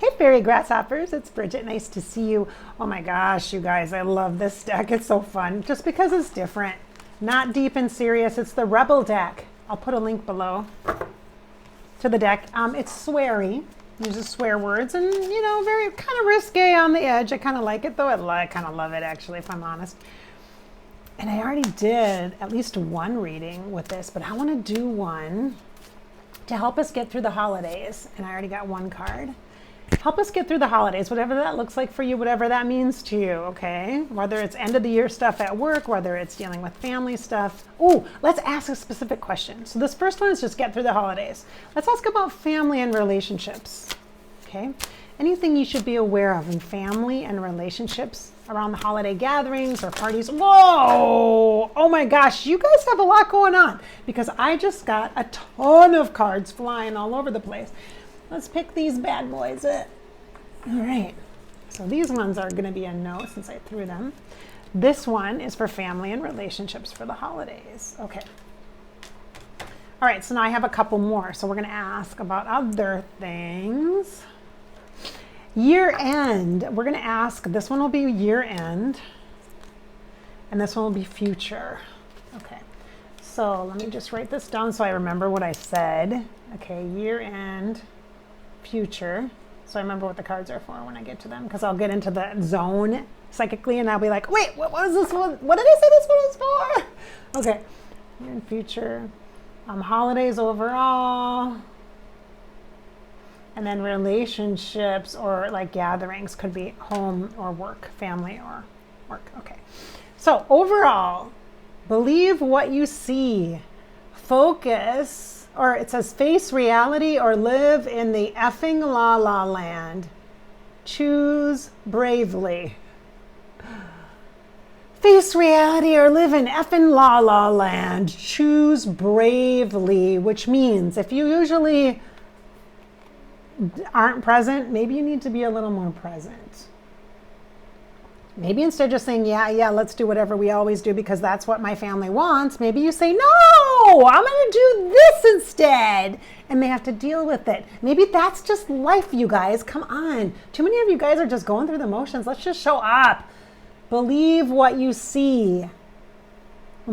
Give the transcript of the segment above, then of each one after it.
Hey fairy grasshoppers, it's Bridget. Nice to see you. Oh my gosh, you guys, I love this deck. It's so fun just because it's different. Not deep and serious. It's the Rebel deck. I'll put a link below to the deck. It's sweary, uses swear words, and you know, very kind of risque on the edge. I kind of like it though. I kind of love it actually, if I'm honest. And I already did at least one reading with this, but I want to do one to help us get through the holidays. And I already got one card. Help us get through the holidays, whatever that looks like for you, whatever that means to you, okay? Whether it's end of the year stuff at work, whether it's dealing with family stuff. Oh, let's ask a specific question. So this first one is just get through the holidays. Let's ask about family and relationships, okay? Anything you should be aware of in family and relationships around the holiday gatherings or parties. Whoa! Oh my gosh, you guys have a lot going on because I just got a ton of cards flying all over the place. Let's pick these bad boys up. All right, so these ones are gonna be a no since I threw them. This one is for family and relationships for the holidays. Okay. All right, so now I have a couple more. So we're gonna ask about other things. Year end, we're gonna ask, this one will be year end, and this one will be future. Okay, so let me just write this down so I remember what I said. Okay, year end, future. So I remember what the cards are for when I get to them, because I'll get into the zone psychically and I'll be like, wait, what was this one? What did I say this one was for? Okay, year and future, holidays overall, and then relationships or like gatherings could be home or work, family or work. Okay, so overall, believe what you see, focus, or it says face reality or live in the effing la la land. Choose bravely. Face reality or live in effing la la land. Choose bravely, which means if you usually aren't present, maybe you need to be a little more present. Maybe instead of just saying, yeah, let's do whatever we always do because that's what my family wants, maybe you say, no, I'm gonna do this instead. And they have to deal with it. Maybe that's just life, you guys. Come on. Too many of you guys are just going through the motions. Let's just show up. Believe what you see.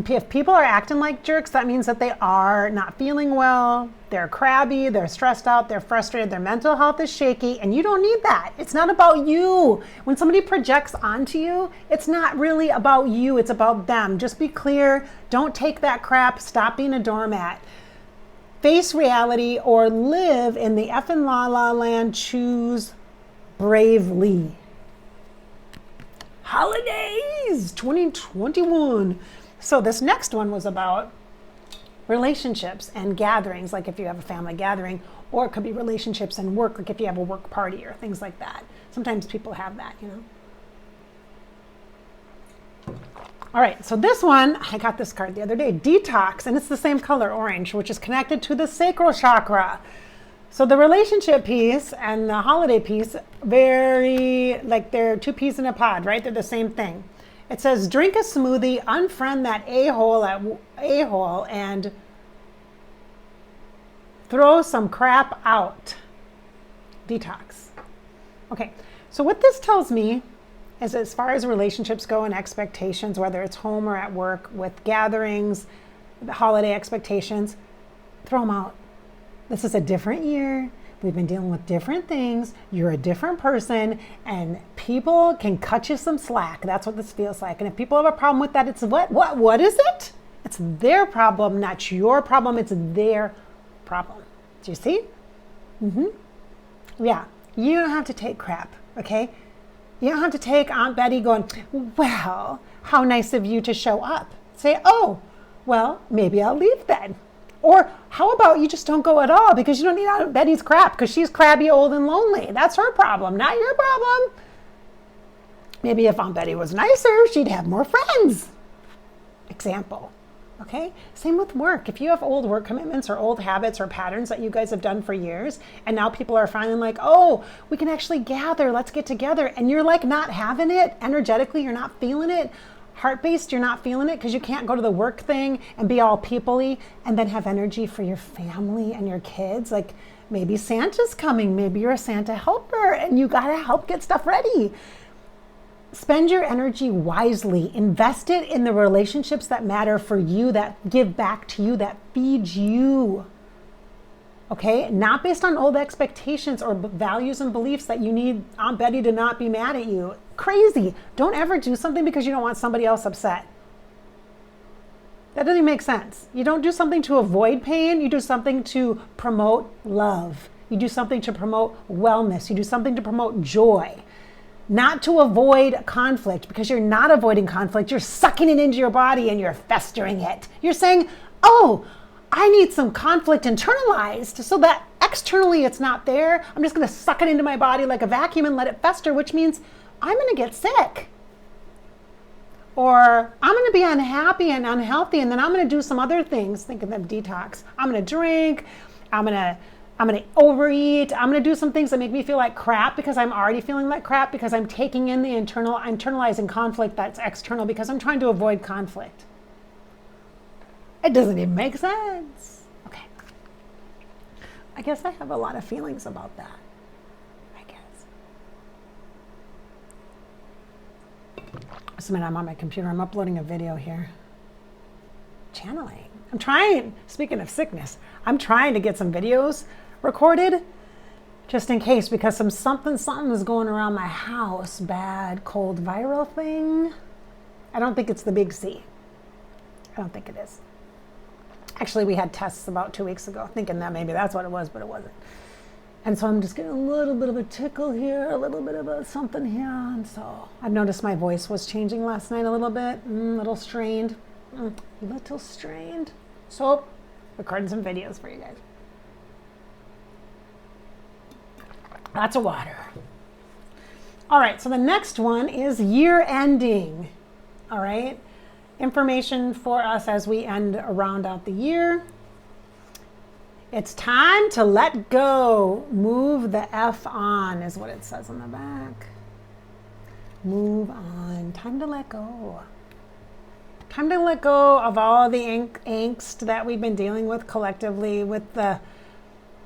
If people are acting like jerks, that means that they are not feeling well, they're crabby, they're stressed out, they're frustrated, their mental health is shaky, and you don't need that. It's not about you. When somebody projects onto you, it's not really about you, it's about them. Just be clear, don't take that crap, stop being a doormat. Face reality or live in the effing la la land, choose bravely. Holidays 2021. So this next one was about relationships and gatherings, like if you have a family gathering, or it could be relationships and work, like if you have a work party or things like that. Sometimes people have that, you know. All right, so this one, I got this card the other day, Detox, and it's the same color, orange, which is connected to the sacral chakra. So the relationship piece and the holiday piece, very, like they're two peas in a pod, right? They're the same thing. It says, drink a smoothie, unfriend that a-hole and throw some crap out. Detox. Okay, so what this tells me is as far as relationships go and expectations, whether it's home or at work, with gatherings, the holiday expectations, throw them out. This is a different year. We've been dealing with different things. You're a different person and people can cut you some slack. That's what this feels like. And if people have a problem with that, it's what is it? It's their problem, not your problem. It's their problem. Do you see? Yeah, you don't have to take crap, okay? You don't have to take Aunt Betty going, well, how nice of you to show up. Say, oh, well, maybe I'll leave then. Or how about you just don't go at all because you don't need Aunt Betty's crap because she's crabby, old, and lonely. That's her problem, not your problem. Maybe if Aunt Betty was nicer, she'd have more friends. Example, okay? Same with work. If you have old work commitments or old habits or patterns that you guys have done for years, and now people are finally like, oh, we can actually gather, let's get together, and you're like not having it, energetically, you're not feeling it, heart-based, you're not feeling it because you can't go to the work thing and be all people-y and then have energy for your family and your kids. Like Maybe Santa's coming. Maybe you're a Santa helper and you got to help get stuff ready. Spend your energy wisely. Invest it in the relationships that matter for you, that give back to you, that feed you. Okay? Not based on old expectations or values and beliefs that you need Aunt Betty to not be mad at you. Crazy. Don't ever do something because you don't want somebody else upset. That doesn't make sense. You don't do something to avoid pain. You do something to promote love. You do something to promote wellness. You do something to promote joy. Not to avoid conflict, because you're not avoiding conflict. You're sucking it into your body and you're festering it. You're saying, oh, I need some conflict internalized so that externally it's not there. I'm just going to suck it into my body like a vacuum and let it fester, which means I'm going to get sick. Or I'm going to be unhappy and unhealthy, and then I'm going to do some other things. Think of them detox. I'm going to drink. I'm going to overeat. I'm going to do some things that make me feel like crap because I'm already feeling like crap because I'm taking in the internalizing conflict that's external because I'm trying to avoid conflict. It doesn't even make sense. Okay. I guess I have a lot of feelings about that. Just a minute, I'm on my computer. I'm uploading a video here. Channeling. I'm trying, speaking of sickness, I'm trying to get some videos recorded just in case, because something is going around my house. Bad, cold, viral thing. I don't think it's the big C. I don't think it is. Actually, we had tests about 2 weeks ago, thinking that maybe that's what it was, but it wasn't. And so I'm just getting a little bit of a tickle here, a little bit of a something here. And so I've noticed my voice was changing last night a little bit, a little strained, So recording some videos for you guys. Lots of water. All right, so the next one is year ending. All right, information for us as we round out the year. It's time to let go. Move the F on is what it says on the back. Move on. Time to let go. Time to let go of all the angst that we've been dealing with collectively with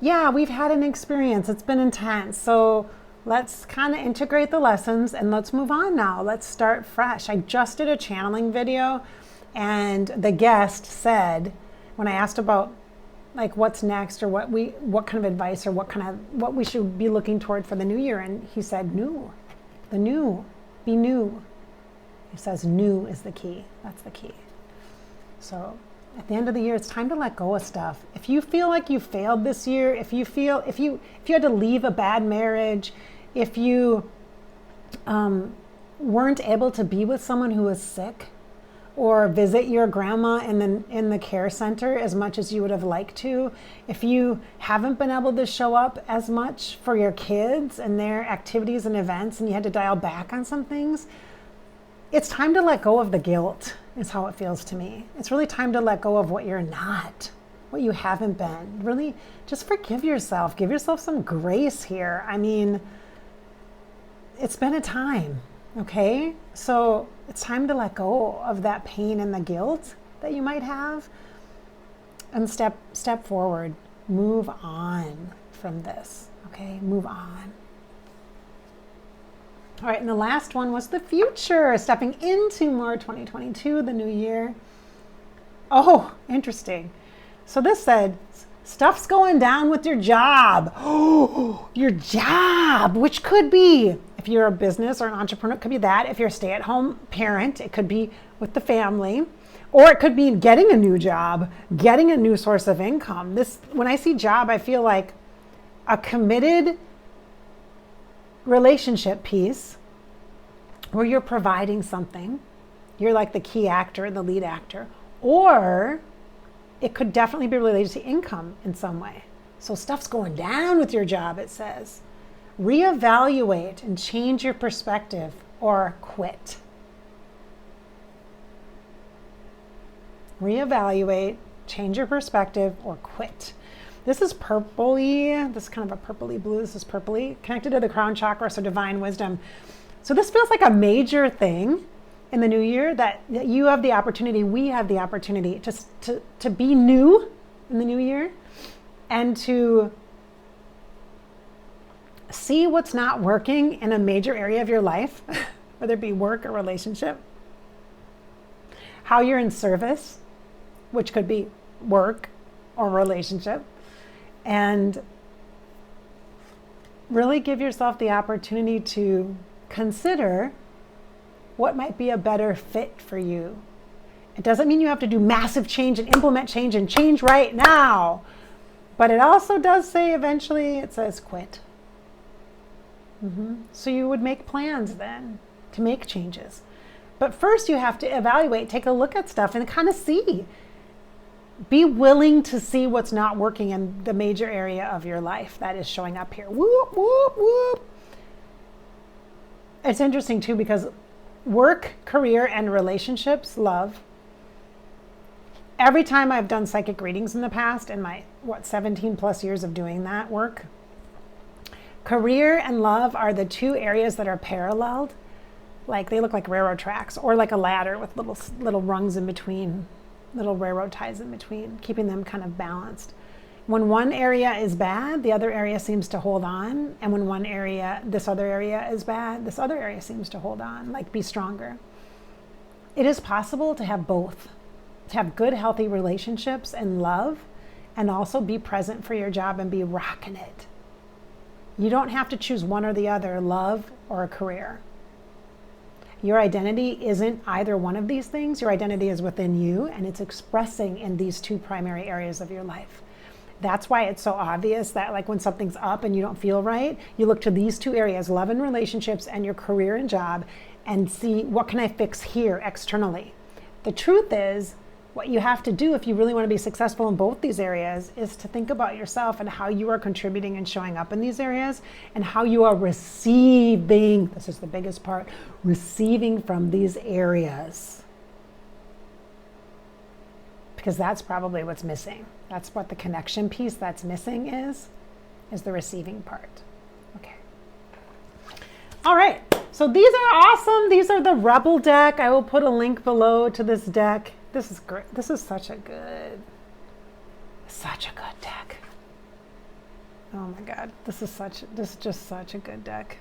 we've had an experience. It's been intense. So let's kind of integrate the lessons and let's move on now. Let's start fresh. I just did a channeling video and the guest said, when I asked about like what's next or what kind of advice or what we should be looking toward for the new year, and he said be new. He says new is the key. That's the key. So at the end of the year, it's time to let go of stuff. If you feel like you failed this year, if you had to leave a bad marriage, if you weren't able to be with someone who was sick, or visit your grandma in the care center as much as you would have liked to, if you haven't been able to show up as much for your kids and their activities and events and you had to dial back on some things, it's time to let go of the guilt, is how it feels to me. It's really time to let go of what you're not, what you haven't been. Really just forgive yourself. Give yourself some grace here. I mean, it's been a time. Okay, so it's time to let go of that pain and the guilt that you might have and step forward. Move on from this. Okay, move on. All right, and the last one was the future, stepping into more 2022, the new year. Oh, interesting. So this said, stuff's going down with your job. Oh, your job, which could be, if you're a business or an entrepreneur, it could be that. If you're a stay-at-home parent, it could be with the family. Or it could be getting a new job, getting a new source of income. When I see job, I feel like a committed relationship piece where you're providing something. You're like the key actor, the lead actor. Or it could definitely be related to income in some way. So stuff's going down with your job, it says. Reevaluate and change your perspective or quit. Reevaluate, change your perspective, or quit. This is purpley. This is kind of a purpley blue. This is purpley, connected to the crown chakra, so divine wisdom. So this feels like a major thing in the new year that you have the opportunity, we have the opportunity to be new in the new year and to See what's not working in a major area of your life, whether it be work or relationship. How you're in service, which could be work or relationship. And really give yourself the opportunity to consider what might be a better fit for you. It doesn't mean you have to do massive change and implement change and change right now. But it also does say eventually, it says quit. So you would make plans then to make changes. But first you have to evaluate, take a look at stuff and kind of see. Be willing to see what's not working in the major area of your life that is showing up here. Whoop, whoop, whoop. It's interesting too because work, career, and relationships, love. Every time I've done psychic readings in the past, in my 17 plus years of doing that work, career and love are the two areas that are paralleled. Like they look like railroad tracks or like a ladder with little rungs in between, little railroad ties in between, keeping them kind of balanced. When one area is bad, the other area seems to hold on. And when this other area is bad, this other area seems to hold on, like be stronger. It is possible to have both, to have good, healthy relationships and love, and also be present for your job and be rocking it. You don't have to choose one or the other, love or a career. Your identity isn't either one of these things. Your identity is within you, and it's expressing in these two primary areas of your life. That's why it's so obvious that like when something's up and you don't feel right, you look to these two areas, love and relationships and your career and job, and see what can I fix here externally. The truth is, what you have to do if you really want to be successful in both these areas is to think about yourself and how you are contributing and showing up in these areas and how you are receiving, this is the biggest part, receiving from these areas. Because that's probably what's missing. That's what the connection piece that's missing is the receiving part. Okay. All right, so these are awesome. These are the Rebel deck. I will put a link below to this deck. This is great. This is such a good deck. Oh my God, this is just such a good deck.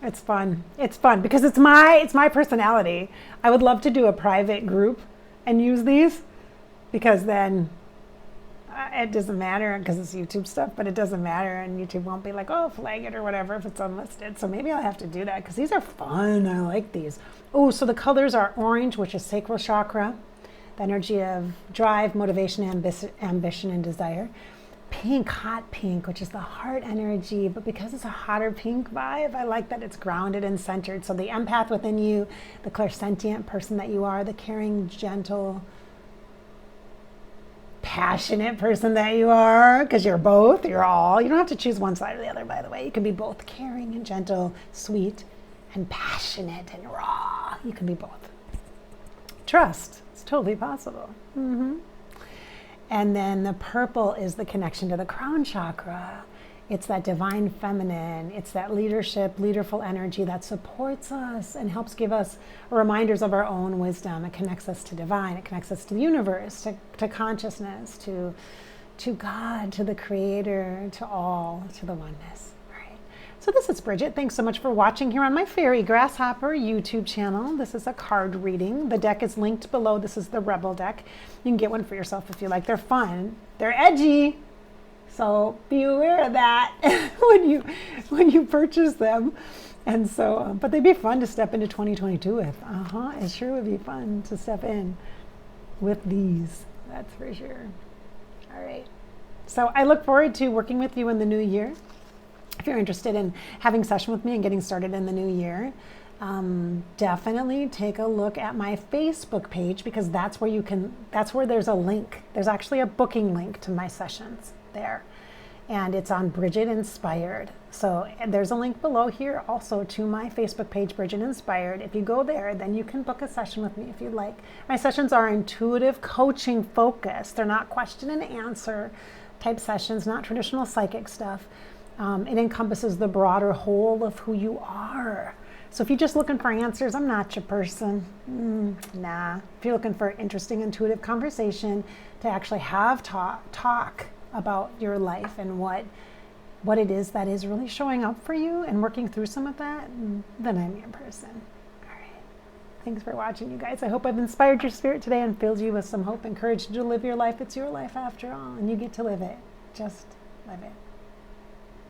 It's fun. It's fun because it's my personality. I would love to do a private group and use these because then it doesn't matter because it's YouTube stuff, but it doesn't matter and YouTube won't be like, oh, flag it or whatever if it's unlisted. So maybe I'll have to do that because these are fun. I like these. Oh, so the colors are orange, which is sacral chakra, the energy of drive, motivation, ambition, and desire. Pink, hot pink, which is the heart energy, but because it's a hotter pink vibe, I like that it's grounded and centered. So the empath within you, the clairsentient person that you are, the caring, gentle, passionate person that you are, because you're both, you're all. You don't have to choose one side or the other, by the way. You can be both caring and gentle, sweet and passionate and raw. You can be both. Trust. It's totally possible. And then the purple is the connection to the crown chakra. It's that divine feminine. It's that leadership, leaderful energy that supports us and helps give us reminders of our own wisdom. It connects us to divine. It connects us to the universe, to consciousness, to God, to the creator, to all, to the oneness. All right. So this is Bridget. Thanks so much for watching here on my Fairy Grasshopper YouTube channel. This is a card reading. The deck is linked below. This is the Rebel deck. You can get one for yourself if you like. They're fun. They're edgy. So be aware of that when you purchase them. And so, but they'd be fun to step into 2022 with. It sure would be fun to step in with these. That's for sure. All right. So I look forward to working with you in the new year. If you're interested in having a session with me and getting started in the new year, definitely take a look at my Facebook page because that's where there's a link. There's actually a booking link to my sessions there. And it's on Bridget Inspired. So there's a link below here also to my Facebook page, Bridget Inspired. If you go there, then you can book a session with me if you'd like. My sessions are intuitive coaching focused. They're not question and answer type sessions, not traditional psychic stuff. It encompasses the broader whole of who you are. So if you're just looking for answers, I'm not your person. Nah. If you're looking for interesting, intuitive conversation to actually have talk about your life and what what it is that is really showing up for you and working through some of that, then I'm your person. All right. Thanks for watching, you guys. I hope I've inspired your spirit today and filled you with some hope and courage to live your life. It's your life after all, and you get to live it. Just live it.